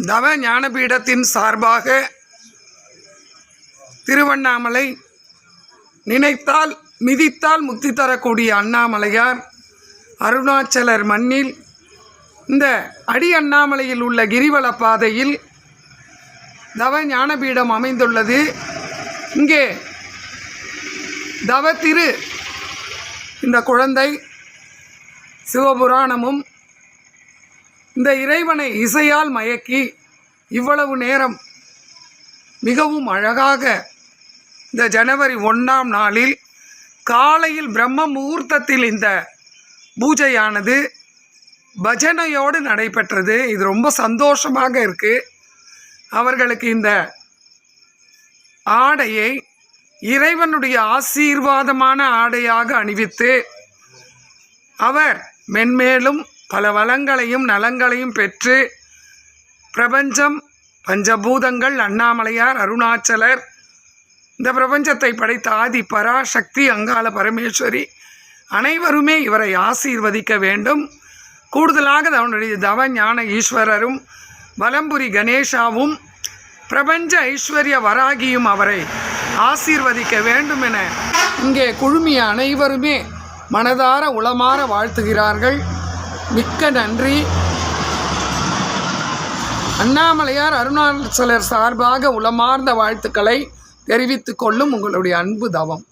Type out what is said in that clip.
தவ ஞானபீடத்தின் சார்பாக திருவண்ணாமலை நினைத்தால் மிதித்தால் முக்தி தரக்கூடிய அண்ணாமலையார் அருணாச்சலர் மண்ணில் இந்த அடி அண்ணாமலையில் உள்ள கிரிவல பாதையில் தவ ஞானபீடம் அமைந்துள்ளது. இங்கே தவத்திரு இந்த குழந்தை சிவபுராணமும் இந்த இறைவனை இசையால் மயக்கி இவ்வளவு நேரம் மிகவும் அழகாக இந்த ஜனவரி 1ஆம் நாளில் காலையில் பிரம்ம முகூர்த்தத்தில் இந்த பூஜையானது பஜனையோடு நடைபெற்றது. இது ரொம்ப சந்தோஷமாக இருக்குது. அவர்களுக்கு இந்த ஆடையை இறைவனுடைய ஆசீர்வாதமான ஆடையாக அணிவித்து அவர் மென்மேலும் பல வளங்களையும் நலங்களையும் பெற்று பிரபஞ்சம் பஞ்சபூதங்கள் அண்ணாமலையார் அருணாச்சலர் இந்த பிரபஞ்சத்தை படைத்த ஆதி பராசக்தி அங்காள பரமேஸ்வரி அனைவருமே இவரை ஆசீர்வதிக்க வேண்டும். கூடுதலாக அவனுடைய தவ ஞான ஈஸ்வரரும் வலம்புரி கணேசாவும் பிரபஞ்ச ஐஸ்வர்ய வராகியும் அவரை ஆசீர்வதிக்க வேண்டும் என இங்கே குழுமிய அனைவருமே மனதார உளமாற வாழ்த்துகிறார்கள். மிக்க நன்றி. அண்ணாமலையார் அருணாச்சலர் சார்பாக உளமார்ந்த வாழ்த்துக்களை தெரிவித்துக் கொள்ளும் உங்களுடைய அன்பு தவம்.